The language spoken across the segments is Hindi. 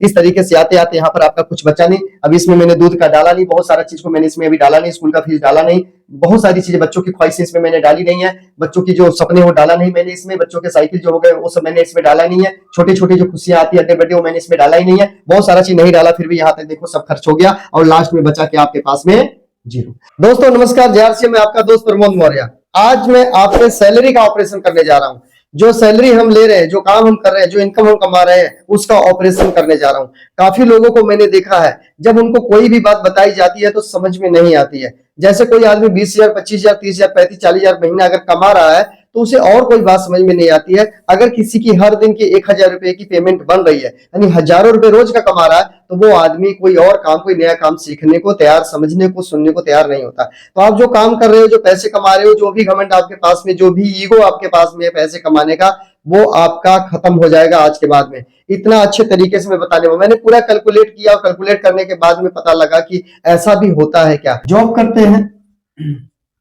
इस तरीके से आते आते यहाँ पर आपका कुछ बचा नहीं। अब इसमें मैंने दूध का डाला नहीं, बहुत सारा चीज को मैंने इसमें अभी डाला नहीं, स्कूल का फीस डाला नहीं, बहुत सारी चीजें बच्चों की ख्वाहिशें इसमें मैंने डाली नहीं है, बच्चों की जो सपने वो डाला नहीं मैंने इसमें, बच्चों के साइकिल जो हो गए वो सब मैंने इसमें डाला नहीं है, छोटी छोटी जो खुशियां आती है अड्डे बड्डे वो मैंने इसमें डाला ही नहीं है, बहुत सारा चीज नहीं डाला, फिर भी यहाँ तक देखो सब खर्च हो गया और लास्ट में बचा के आपके पास में जीरो। दोस्तों नमस्कार, JRC मैं आपका दोस्त प्रमोद मौर्य। आज मैं आपके सैलरी का ऑपरेशन करने जा रहा हूं। जो सैलरी हम ले रहे हैं, जो काम हम कर रहे हैं, जो इनकम हम कमा रहे हैं, उसका ऑपरेशन करने जा रहा हूं। काफी लोगों को मैंने देखा है, जब उनको कोई भी बात बताई जाती है तो समझ में नहीं आती है। जैसे कोई आदमी 20,000, 25,000, 30,000, 35,000, 40,000 महीना अगर कमा रहा है तो उसे और कोई बात समझ में नहीं आती है। अगर किसी की हर दिन की 1,000 रुपए की पेमेंट बन रही है, यानी हजारों रुपए रोज का कमा रहा है, तो वो आदमी कोई और काम, कोई नया काम सीखने को तैयार, समझने को, सुनने को तैयार नहीं होता। तो आप जो काम कर रहे हो, जो पैसे कमा रहे हो, जो भी घमंड आपके पास में, जो भी ईगो आपके पास में है पैसे कमाने का, वो आपका खत्म हो जाएगा आज के बाद में। इतना अच्छे तरीके से मैं बताने वाला, मैंने पूरा कैलकुलेट किया और कैलकुलेट करने के बाद में पता लगा कि ऐसा भी होता है क्या। जॉब करते हैं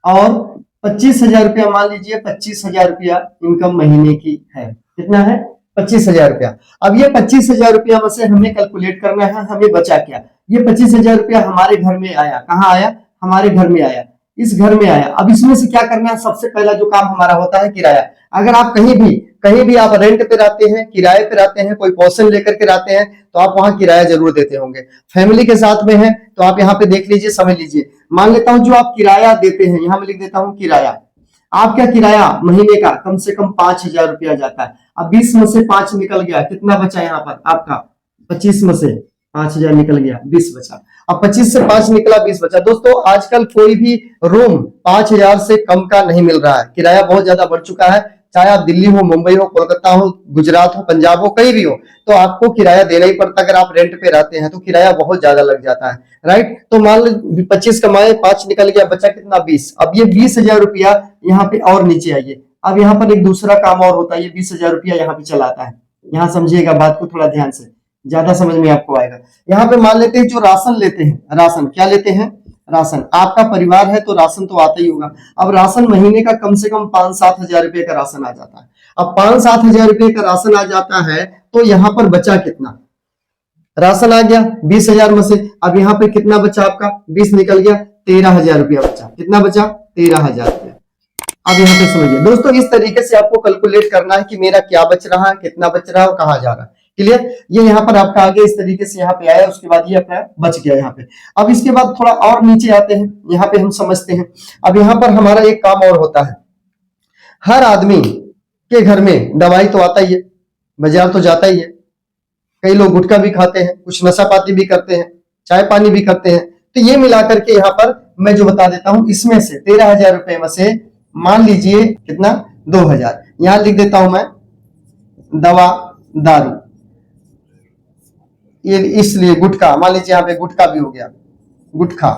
और 25,000 रुपया, मान लीजिए 25,000 रुपया इनकम महीने की है। कितना है? 25,000 रुपया। अब ये 25,000 रुपया में से हमें कैलकुलेट करना है हमें बचा क्या। ये 25,000 रुपया हमारे घर में आया। कहाँ आया? हमारे घर में आया, इस घर में आया। अब इसमें से क्या करना है? सबसे पहला जो काम हमारा होता है किराया। अगर आप कहीं भी आप रेंट पे रहते हैं, किराए पे रहते हैं, कोई पोर्शन लेकर के रहते हैं, तो आप वहां किराया जरूर देते होंगे। फैमिली के साथ में है तो आप यहाँ पे देख लीजिए, समझ लीजिए। मान लेता हूं जो आप किराया देते हैं, यहां मैं लिख देता हूं किराया। आपका किराया महीने का कम से कम 5,000 रुपया जाता है। अब 20 में से 5 निकल गया, कितना बचा यहाँ पर आपका? 25 में से 5,000 निकल गया, 20 बचा। अब 25 से 5 निकला, 20 बचा। दोस्तों आजकल कोई भी रूम 5,000 से कम का नहीं मिल रहा है। किराया बहुत ज्यादा बढ़ चुका है। चाहे आप दिल्ली हो, मुंबई हो, कोलकाता हो, गुजरात हो, पंजाब हो, कहीं भी हो, तो आपको किराया देना ही पड़ता है। अगर आप रेंट पे रहते हैं तो किराया बहुत ज्यादा लग जाता है, राइट। तो मान लो 25 कमाए, 5 निकल गया, बचा कितना? 20। अब ये 20,000 रुपया यहाँ पे और नीचे आइए। अब यहाँ पर एक दूसरा काम और होता है, ये 20,000 रुपया यहाँ पे चलाता है। यहाँ समझिएगा बात को थोड़ा ध्यान से, ज्यादा समझ में आपको आएगा। यहाँ पे मान लेते हैं जो राशन लेते हैं, राशन क्या लेते हैं? राशन। आपका परिवार है तो राशन तो आता ही होगा। अब राशन महीने का कम से कम 5-7 हजार रुपए का राशन आ जाता है। अब 5-7 हजार रुपए का राशन आ जाता है तो यहाँ पर बचा कितना? राशन आ गया 20,000 में से। अब यहाँ पे कितना बचा आपका? 20 निकल गया, 13,000 रुपया बचा। कितना बचा? 13,000 रुपया। अब यहाँ पे समझिए दोस्तों, इस तरीके से आपको कैलकुलेट करना है कि मेरा क्या बच रहा है, कितना बच रहा है और कहाँ जा रहा है। क्लियर? ये यहाँ पर आपका आगे इस तरीके से यहाँ पे आया, उसके बाद ये अपना बच गया यहाँ पे। अब इसके बाद थोड़ा और नीचे आते हैं, यहाँ पे हम समझते हैं। अब यहाँ पर हमारा एक काम और होता है। हर आदमी के घर में दवाई तो आता ही है, बाजार तो जाता ही है। कई लोग गुटखा भी खाते हैं, कुछ नशा पाती भी करते हैं, चाय पानी भी करते हैं। तो ये मिला करके यहाँ पर मैं जो बता देता हूं, इसमें से 13,000 रुपए में से मान लीजिए कितना? 2,000 यहां लिख देता हूं मैं, दवा दारू। ये इसलिए गुटखा, मान लीजिए यहाँ पे गुटखा भी हो गया, गुटखा,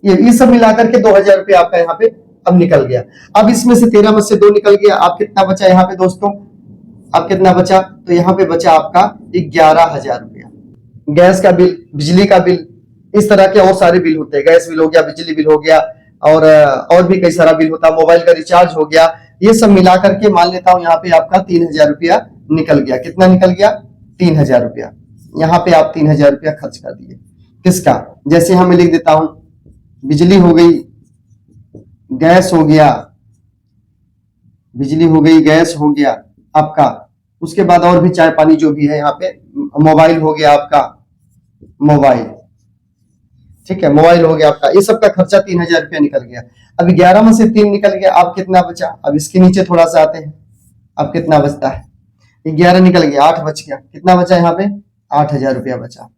ये सब मिलाकर के 2,000 रुपये आपका यहाँ पे अब निकल गया। अब इसमें से 13 में से 2 निकल गया। आप कितना बचा यहाँ पे दोस्तों? अब कितना बचा? तो यहाँ पे बचा आपका 11,000 रुपया। गैस का बिल, बिजली का बिल, इस तरह के और सारे बिल होते हैं। गैस बिल हो गया, बिजली बिल हो गया, और भी कई सारा बिल होता है, मोबाइल का रिचार्ज हो गया। ये सब मिला करके मान लेता हूं यहाँ पे आपका 3,000 रुपया निकल गया। कितना निकल गया? 3,000 रुपया। यहाँ पे आप 3,000 रुपया खर्च कर दिए। किसका? जैसे हम लिख देता हूं, बिजली हो गई, गैस हो गया, बिजली हो गई, गैस हो गया आपका। उसके बाद और भी चाय पानी जो भी है यहाँ पे, मोबाइल हो गया आपका, मोबाइल, ठीक है, मोबाइल हो गया आपका। ये सब का खर्चा 3,000 रुपया निकल गया। अब 11 में से 3 निकल गया। अब कितना बचा? अब इसके नीचे थोड़ा सा आते हैं, अब कितना बचता है? 11 निकल गया, 8 बच गया। कितना बचा यहाँ पे? 8,000 रुपया बचा।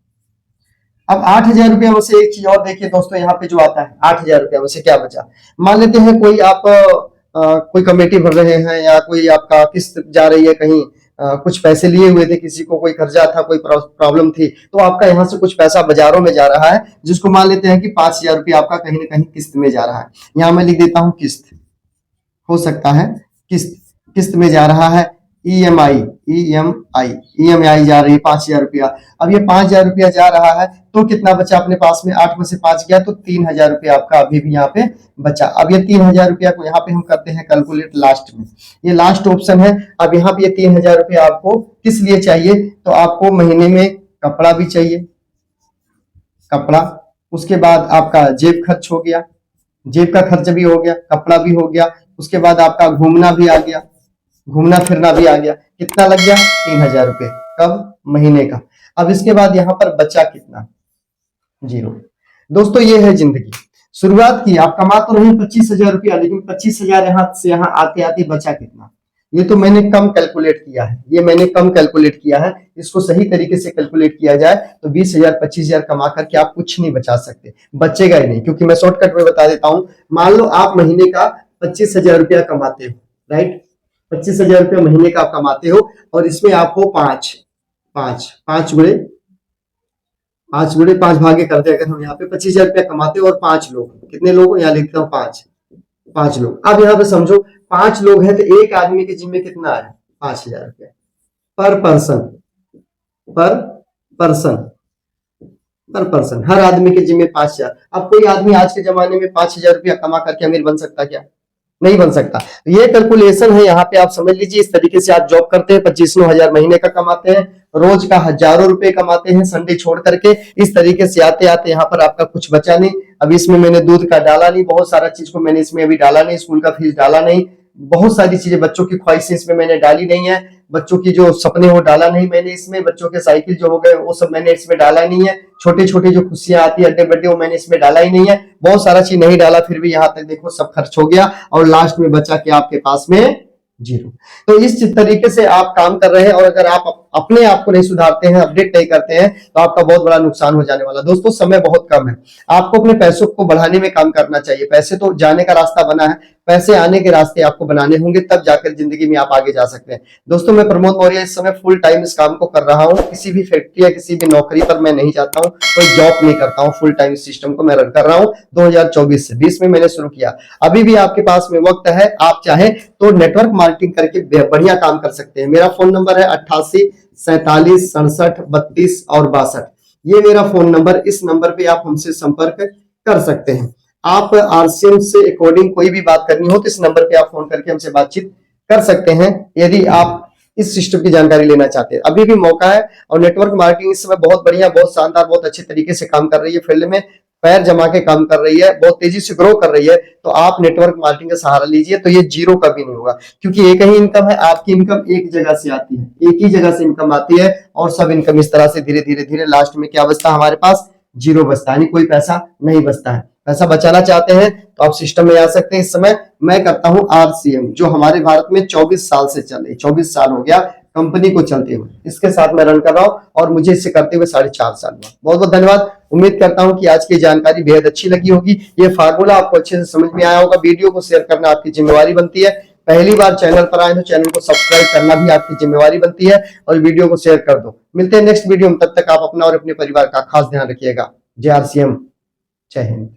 अब 8,000 रुपया में से एक चीज और देखिए दोस्तों, यहाँ पे जो आता है 8,000 रुपया में से क्या बचा? मान लेते हैं कोई आप कोई कमेटी भर रहे हैं, या कोई आपका किस्त जा रही है कहीं, कुछ पैसे लिए हुए थे, किसी को कोई कर्जा था, कोई प्रॉब्लम थी, तो आपका यहाँ से कुछ पैसा बाजारों में जा रहा है, जिसको मान लेते हैं कि 5,000 रुपया आपका कहीं ना कहीं किस्त में जा रहा है। यहाँ मैं लिख देता हूँ किस्त, हो सकता है किस्त में जा रहा है। EMI जा रही है 5,000 रुपया। अब ये 5,000 रुपया जा रहा है तो कितना बचा अपने पास में? 8 में से 5 गया तो 3,000 रुपया आपका अभी भी यहाँ पे बचा। अब ये 3,000 रुपया को यहाँ पे हम करते हैं कैलकुलेट लास्ट में, ये लास्ट ऑप्शन है। अब यहाँ पे ये 3,000 रुपया आपको किस लिए चाहिए? तो आपको महीने में कपड़ा भी चाहिए, कपड़ा। उसके बाद आपका जेब खर्च हो गया, जेब का खर्च भी हो गया, कपड़ा भी हो गया। उसके बाद आपका घूमना भी आ गया, घूमना फिरना भी आ गया। कितना लग गया? 3000 रुपये। कब? महीने का। अब इसके बाद यहाँ पर बचा कितना? 0। दोस्तों ये है जिंदगी। शुरुआत की आप कमा तो नहीं 25,000 रुपया, लेकिन 25,000 यहाँ से यहाँ आते आते बचा कितना? ये तो मैंने कम कैलकुलेट किया है, ये मैंने कम कैलकुलेट किया है। इसको सही तरीके से कैलकुलेट किया जाए तो 20,000 25,000 कमा करके आप कुछ नहीं बचा सकते, बचेगा ही नहीं। क्योंकि मैं शॉर्टकट में बता देता हूं, मान लो आप महीने का 25,000 रुपया कमाते हो, राइट? 25,000 रुपया महीने का आप कमाते हो, और इसमें आपको पांच गुणे 5 भागे करते हैं। अगर हम यहाँ पे 25,000 रुपया कमाते हो और 5 लोग, कितने लोग? यहाँ लिखता हूँ 5 लोग। अब यहाँ पे समझो 5 लोग हैं तो एक आदमी के जिम्मे कितना है? 5,000 रुपया पर पर्सन, हर आदमी के जिम्मे 5,000। अब कोई आदमी आज के जमाने में 5,000 रुपया कमा करके अमीर बन सकता क्या? नहीं बन सकता। ये कैलकुलेशन है, यहाँ पे आप समझ लीजिए। इस तरीके से आप जॉब करते हैं, 25,000 महीने का कमाते हैं, रोज का हजारों रुपए कमाते हैं संडे छोड़ करके। इस तरीके से आते आते यहाँ पर आपका कुछ बचा नहीं। अब इसमें मैंने दूध का डाला नहीं, बहुत सारा चीज को मैंने इसमें अभी डाला नहीं, स्कूल का फीस डाला नहीं, बहुत सारी चीजें, बच्चों की ख्वाहिशें इसमें मैंने डाली नहीं है, बच्चों की जो सपने हो डाला नहीं मैंने इसमें, बच्चों के साइकिल जो हो गए वो सब मैंने इसमें डाला नहीं है, छोटे छोटे जो खुशियां आती है अड्डे बड्डे वो मैंने इसमें डाला ही नहीं है, बहुत सारा चीज नहीं डाला। फिर भी यहाँ तक देखो सब खर्च हो गया और लास्ट में बचा के आपके पास में 0। तो इस तरीके से आप काम कर रहे हैं, और अगर आप अपने आप को नहीं सुधारते हैं, अपडेट नहीं करते हैं, तो आपका बहुत बड़ा नुकसान हो जाने वाला। दोस्तों समय बहुत कम है, आपको अपने पैसों को बढ़ाने में काम करना चाहिए। पैसे तो जाने का रास्ता बना है, पैसे आने के रास्ते आपको बनाने होंगे, तब जाकर जिंदगी में आप आगे जा सकते हैं। दोस्तों मैं प्रमोद मौर्य इस समय फुल टाइम इस काम को कर रहा हूं, किसी भी फैक्ट्री या किसी भी नौकरी पर मैं नहीं जाता हूं, कोई जॉब नहीं करता हूं, फुल टाइम सिस्टम को मैं रन कर रहा हूं। 2024 से 20 में मैंने शुरू किया। अभी भी आपके पास में वक्त है, आप चाहे तो नेटवर्क मार्केटिंग करके बढ़िया काम कर सकते हैं। मेरा फोन नंबर है 88 47 67 32 और 62। ये मेरा फोन नंबर, इस नंबर पे आप हमसे संपर्क कर सकते हैं। आप आरसीएम से अकॉर्डिंग कोई भी बात करनी हो तो इस नंबर पे आप फोन करके हमसे बातचीत कर सकते हैं, यदि आप इस सिस्टम की जानकारी लेना चाहते हैं। अभी भी मौका है, और नेटवर्क मार्केटिंग इस समय बहुत बढ़िया, बहुत शानदार, बहुत अच्छे तरीके से काम कर रही है, फील्ड में पैर जमा के काम कर रही है, बहुत तेजी से ग्रो कर रही है। तो आप नेटवर्क मार्केटिंग का सहारा लीजिए, तो ये 0 कभी नहीं होगा, क्योंकि एक ही इनकम है। आपकी इनकम एक जगह से आती है, एक ही जगह से इनकम आती है, और सब इनकम इस तरह से धीरे धीरे धीरे लास्ट में क्या बचता है हमारे पास? 0 बचता है, यानी कोई पैसा नहीं बचता है। पैसा बचाना चाहते हैं तो आप सिस्टम में आ सकते हैं। इस समय मैं करता हूं आरसीएम, जो हमारे भारत में 24 साल से चल रही, 24 साल हो गया कंपनी को चलते हुए, इसके साथ मैं रन कर रहा हूं, और मुझे इससे करते हुए 4.5 साल हुआ। बहुत बहुत धन्यवाद। उम्मीद करता हूं कि आज की जानकारी बेहद अच्छी लगी होगी, ये फार्मूला आपको अच्छे से समझ में आया होगा। वीडियो को शेयर करना आपकी जिम्मेवारी बनती है। पहली बार चैनल पर आए तो चैनल को सब्सक्राइब करना भी आपकी जिम्मेवारी बनती है, और वीडियो को शेयर कर दो। मिलते हैं नेक्स्ट वीडियो में, तब तक आप अपना और अपने परिवार का खास ध्यान रखिएगा। जय आरसीएम, जय हिंद।